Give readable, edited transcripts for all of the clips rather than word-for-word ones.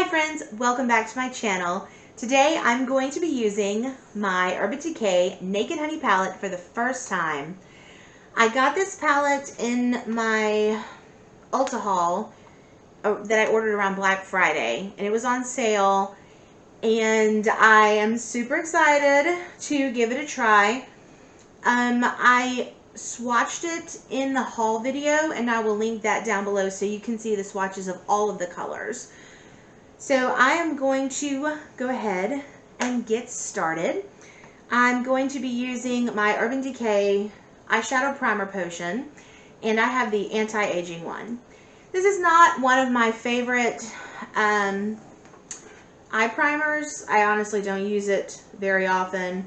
Hi friends, welcome back to my channel. Today I'm going to be using my Urban Decay Naked Honey palette for the first time. I got this palette in my Ulta haul that I ordered around Black Friday, and it was on sale, and I am super excited to give it a try. I swatched it in the haul video, and I will link that down below so you can see the swatches of all of the colors. So I am going to go ahead and get started. I'm going to be using my Urban Decay eyeshadow primer potion, and I have the anti-aging one. This is not one of my favorite eye primers. I honestly don't use it very often,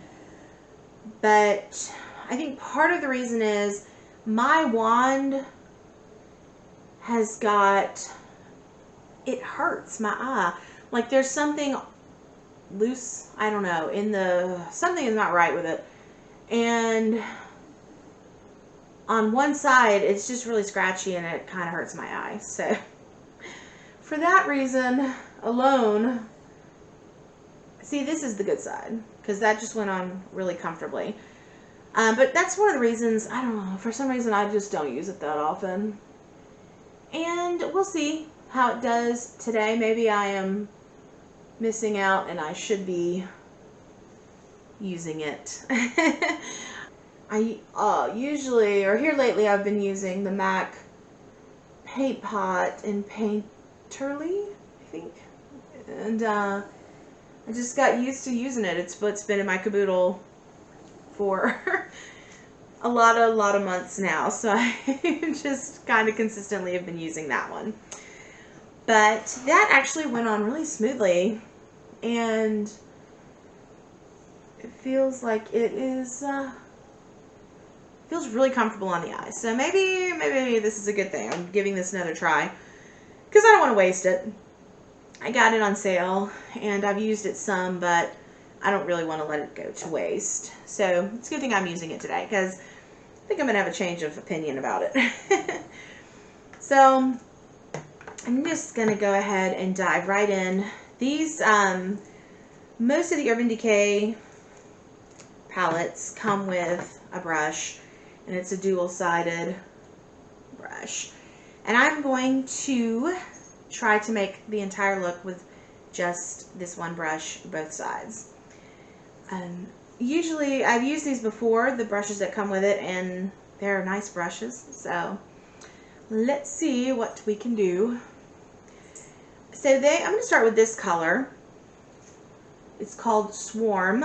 but I think part of the reason is my wand has got, it hurts my eye. Like there's something loose, I don't know, something is not right with it. And on one side, it's just really scratchy and it kind of hurts my eye. So for that reason alone, see, this is the good side, because that just went on really comfortably. But that's one of the reasons, I don't know, for some reason I just don't use it that often. And we'll see how it does today. Maybe I am missing out and I should be using it. I usually, or here lately, I've been using the MAC Paint Pot in Painterly, I think. And I just got used to using it. It's been in my caboodle for a lot of months now, so I just kind of consistently have been using that one. But that actually went on really smoothly, and it feels like it is feels really comfortable on the eyes. So maybe this is a good thing. I'm giving this another try because I don't want to waste it. I got it on sale and I've used it some, but I don't really want to let it go to waste. So it's a good thing I'm using it today, because I think I'm going to have a change of opinion about it. So I'm just going to go ahead and dive right in. These, most of the Urban Decay palettes come with a brush, and it's a dual-sided brush. And I'm going to try to make the entire look with just this one brush, both sides. Usually, I've used these before, the brushes that come with it, and they're nice brushes. So let's see what we can do. So I'm going to start with this color. It's called Swarm,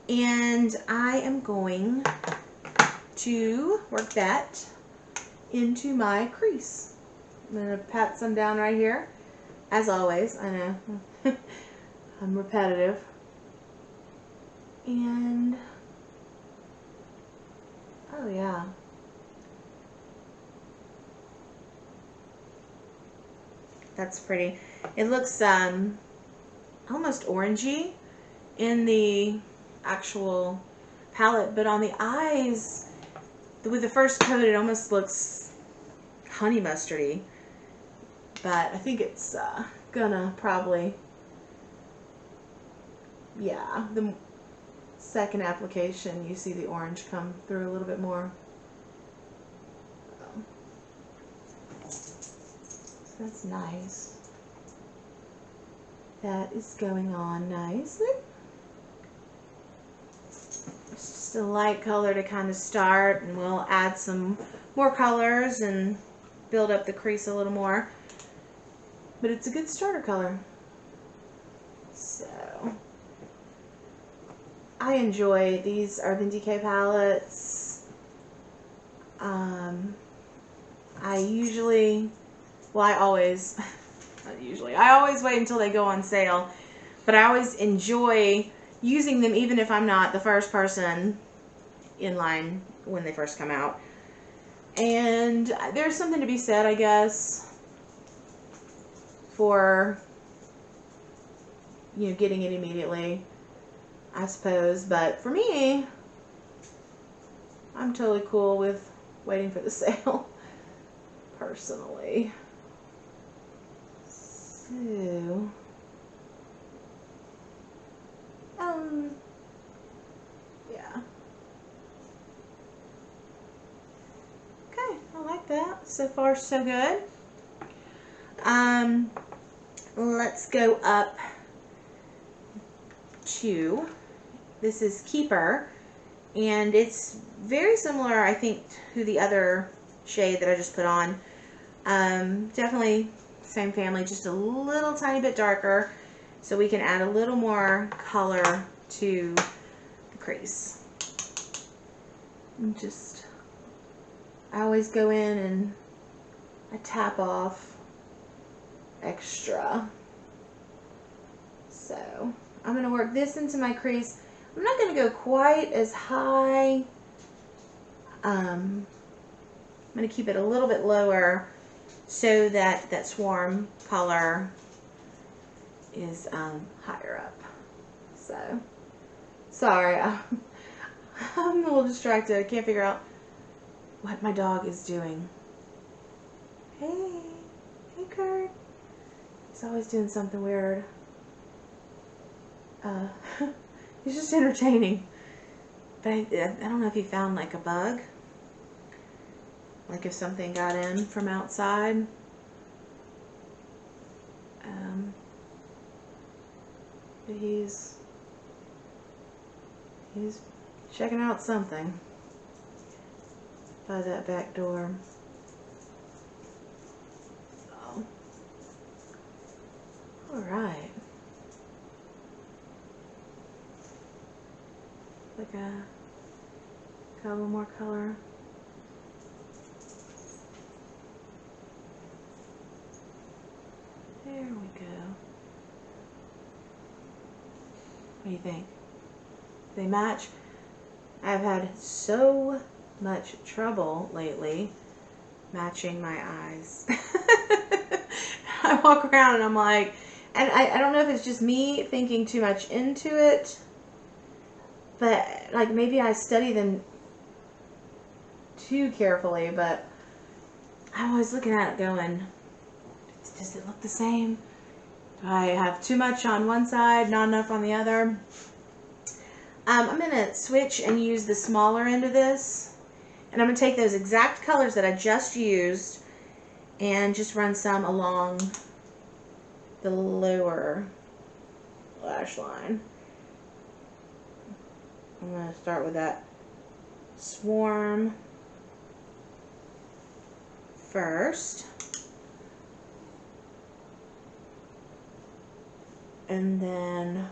and I am going to work that into my crease. I'm going to pat some down right here, as always. I know I'm repetitive. And oh yeah, that's pretty. It looks almost orangey in the actual palette, but on the eyes, with the first coat, it almost looks honey mustardy. But I think it's gonna probably, yeah, the second application, you see the orange come through a little bit more. So that's nice. That is going on nicely. It's just a light color to kind of start, and we'll add some more colors and build up the crease a little more. But it's a good starter color. So I enjoy these Urban Decay palettes. I usually, well, I always wait until they go on sale, but I always enjoy using them even if I'm not the first person in line when they first come out. And there's something to be said, I guess, for, you know, getting it immediately, I suppose. But for me, I'm totally cool with waiting for the sale, personally. So So far, so good. Let's go up to, this is Keeper, and it's very similar, I think, to the other shade that I just put on. Definitely same family, just a little tiny bit darker, so we can add a little more color to the crease. And just, I always go in and I tap off extra. So I'm going to work this into my crease. I'm not going to go quite as high. I'm going to keep it a little bit lower so that that swarm color is higher up. So, sorry, I'm a little distracted. I can't figure out what my dog is doing. Hey Kurt. He's always doing something weird. He's just entertaining. But I don't know if he found like a bug. Like if something got in from outside. But he's checking out something by that back door. So, all right. Like got a little more color. There we go. What do you think? Do they match? I've had so much trouble lately matching my eyes. I walk around and I'm like, and I don't know if it's just me thinking too much into it, but like maybe I study them too carefully, but I'm always looking at it going, does it look the same? Do I have too much on one side, not enough on the other? I'm going to switch and use the smaller end of this. And I'm going to take those exact colors that I just used and just run some along the lower lash line. I'm going to start with that swarm first. And then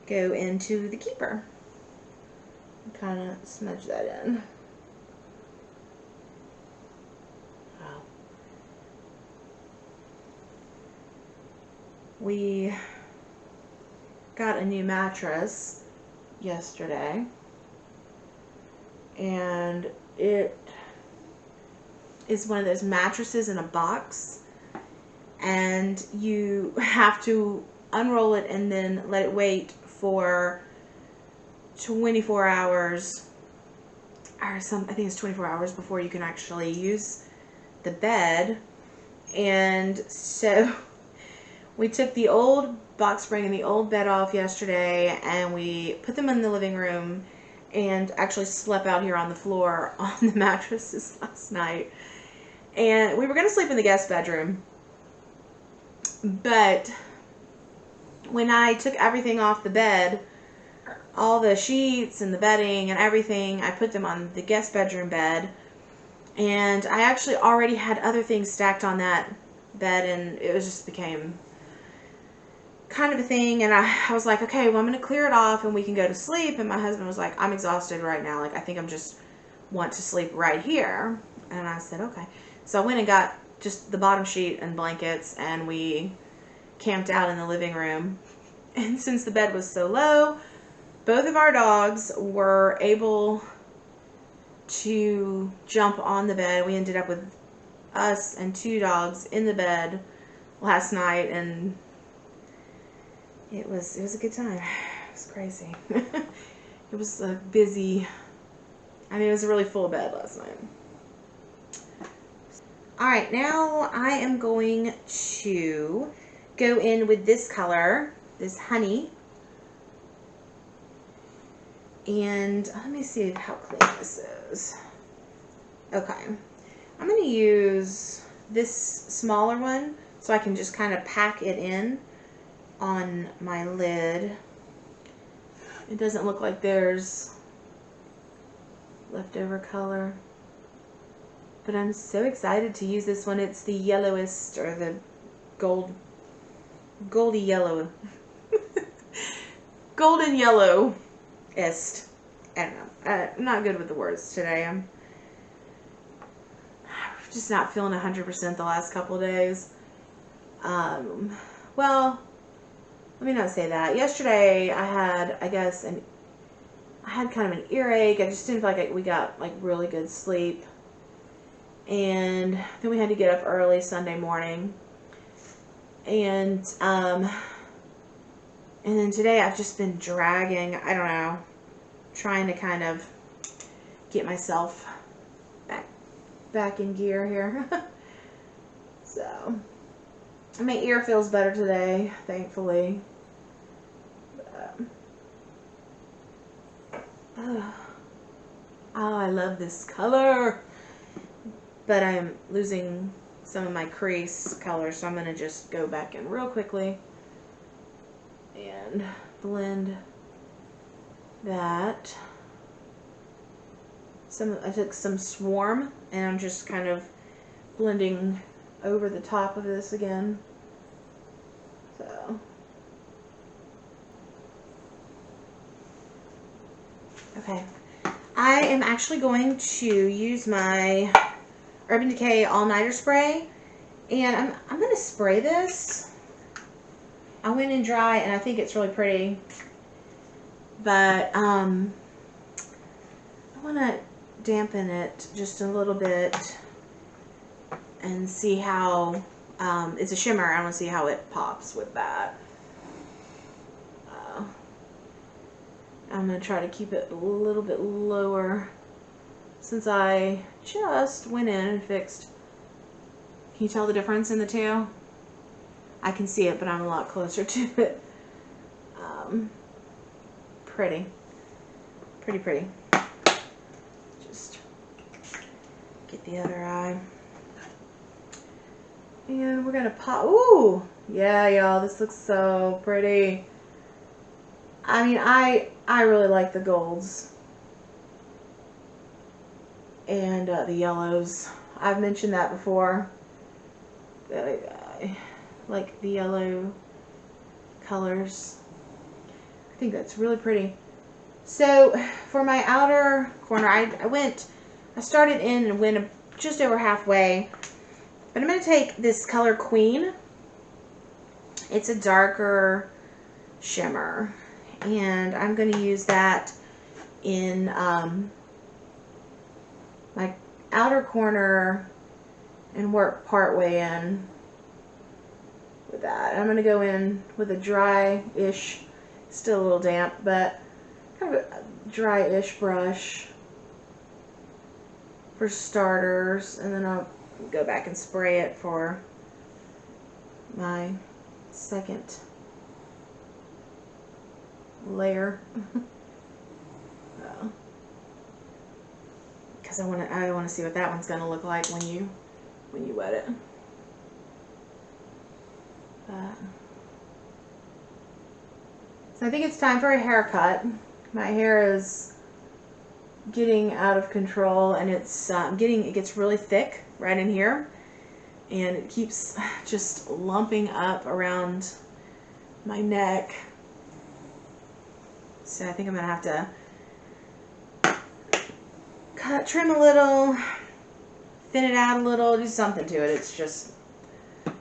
go into the Keeper. Kind of smudge that in. Wow. We got a new mattress yesterday, and it is one of those mattresses in a box, and you have to unroll it and then let it wait for 24 hours or some, I think it's 24 hours before you can actually use the bed. And so we took the old box spring and the old bed off yesterday, and we put them in the living room and actually slept out here on the floor on the mattresses last night. And we were going to sleep in the guest bedroom, but when I took everything off the bed, all the sheets and the bedding and everything, I put them on the guest bedroom bed. And I actually already had other things stacked on that bed, and it was just became kind of a thing. And I was like, okay, well, I'm going to clear it off and we can go to sleep. And my husband was like, I'm exhausted right now. Like, I think I'm just want to sleep right here. And I said, okay. So I went and got just the bottom sheet and blankets, and we camped out in the living room. And since the bed was so low, both of our dogs were able to jump on the bed. We ended up with us and 2 dogs in the bed last night, and it was a good time. It was crazy. It was a busy, I mean, it was a really full bed last night. Alright, now I am going to go in with this color, this honey. And let me see how clean this is. Okay. I'm going to use this smaller one so I can just kind of pack it in on my lid. It doesn't look like there's leftover color, but I'm so excited to use this one. It's the yellowest, or the goldy yellow, golden yellow-est. I don't know. I'm not good with the words today. I'm just not feeling 100% the last couple of days. Well, let me not say that. Yesterday I had, I guess, I had kind of an earache. I just didn't feel like we got like really good sleep. And then we had to get up early Sunday morning. And then today I've just been dragging, I don't know, trying to kind of get myself back in gear here. So, my ear feels better today, thankfully. Oh, I love this color. But I am losing some of my crease color, so I'm going to just go back in real quickly and blend that. I took some Swarm, and I'm just kind of blending over the top of this again. So, okay. I am actually going to use my Urban Decay All-Nighter Spray, and I'm going to spray this. I went in dry, and I think it's really pretty, but I want to dampen it just a little bit and see how, it's a shimmer. I want to see how it pops with that. I'm going to try to keep it a little bit lower since I just went in and fixed. Can you tell the difference in the two? I can see it, but I'm a lot closer to it. Pretty. Pretty. Just get the other eye. And we're going to pop. Ooh! Yeah, y'all, this looks so pretty. I mean, I really like the golds and the yellows. I've mentioned that before. I like the yellow colors. I think that's really pretty. So for my outer corner, I started in and went just over halfway. But I'm going to take this color Queen. It's a darker shimmer. And I'm going to use that in my outer corner and work part way in with that. I'm going to go in with a dry-ish, still a little damp, but kind of a dry-ish brush for starters, and then I'll go back and spray it for my second layer. Because I want to see what that one's going to look like when you wet it. So I think it's time for a haircut. My hair is getting out of control, and it gets really thick right in here, and it keeps just lumping up around my neck. So I think I'm gonna have to trim a little, thin it out a little, do something to it. It's just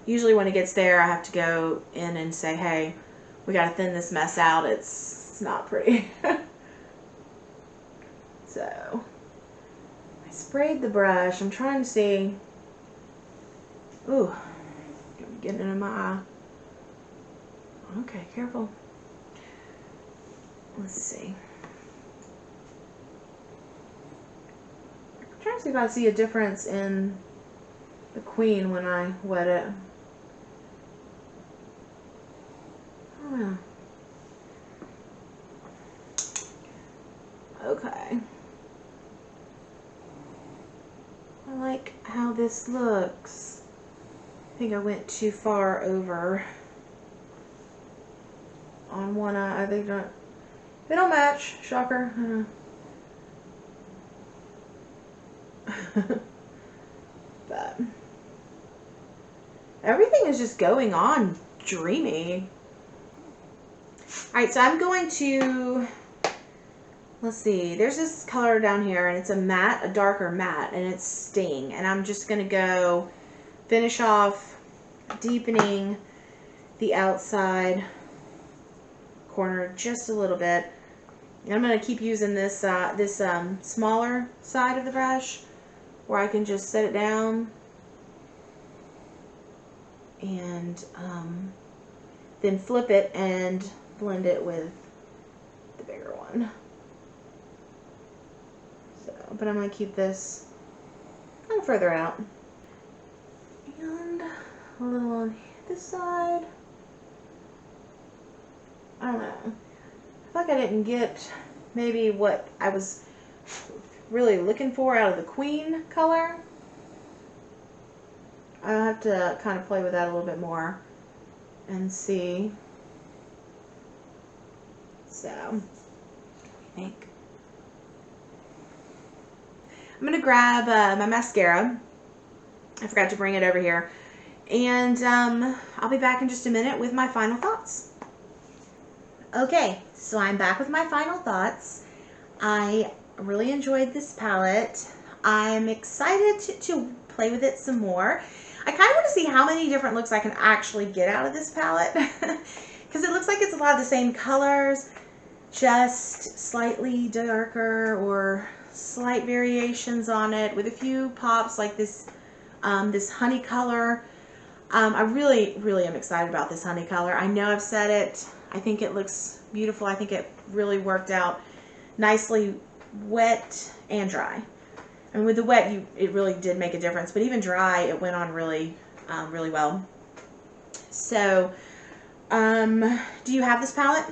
usually when it gets there, I have to go in and say, hey, we gotta thin this mess out. It's not pretty. So I sprayed the brush. I'm trying to see. Ooh, I'm getting it in my eye. Okay, careful. Let's see. I'm trying to see if I see a difference in the Queen when I wet it. Oh, yeah. Okay. I like how this looks. I think I went too far over on one eye. They don't match. Shocker. But everything is just going on dreamy. Alright, so I'm going to, let's see, there's this color down here, and it's a matte, a darker matte, and it's Sting. And I'm just going to go finish off deepening the outside corner just a little bit. And I'm going to keep using this smaller side of the brush where I can just set it down and then flip it and blend it with the bigger one. So, but I'm going to keep this kind of further out. And a little on this side. I don't know. I feel like I didn't get maybe what I was really looking for out of the Queen color. I'll have to kind of play with that a little bit more and see. So, what do you think? I'm going to grab my mascara. I forgot to bring it over here. And I'll be back in just a minute with my final thoughts. Okay, so I'm back with my final thoughts. I really enjoyed this palette. I'm excited to play with it some more. I kind of want to see how many different looks I can actually get out of this palette. Because it looks like it's a lot of the same colors, just slightly darker or slight variations on it with a few pops like this, this honey color. I really am excited about this honey color. I know I've said it. I think it looks beautiful. I think it really worked out nicely wet and dry. And with the wet, it really did make a difference. But even dry, it went on really, really well. So, do you have this palette?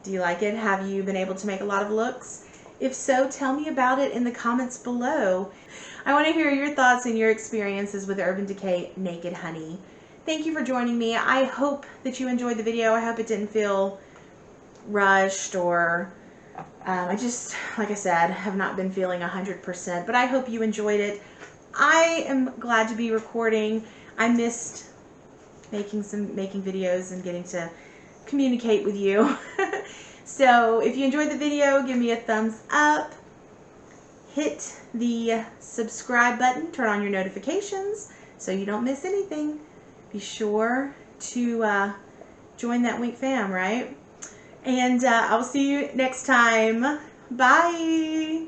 Do you like it? Have you been able to make a lot of looks? If so, tell me about it in the comments below. I want to hear your thoughts and your experiences with Urban Decay Naked Honey. Thank you for joining me. I hope that you enjoyed the video. I hope it didn't feel rushed or I just, like I said, have not been feeling 100%, but I hope you enjoyed it. I am glad to be recording. I missed making videos and getting to communicate with you. So if you enjoyed the video, give me a thumbs up. Hit the subscribe button, turn on your notifications so you don't miss anything. Be sure to join that Wink fam, right? And I will see you next time. Bye!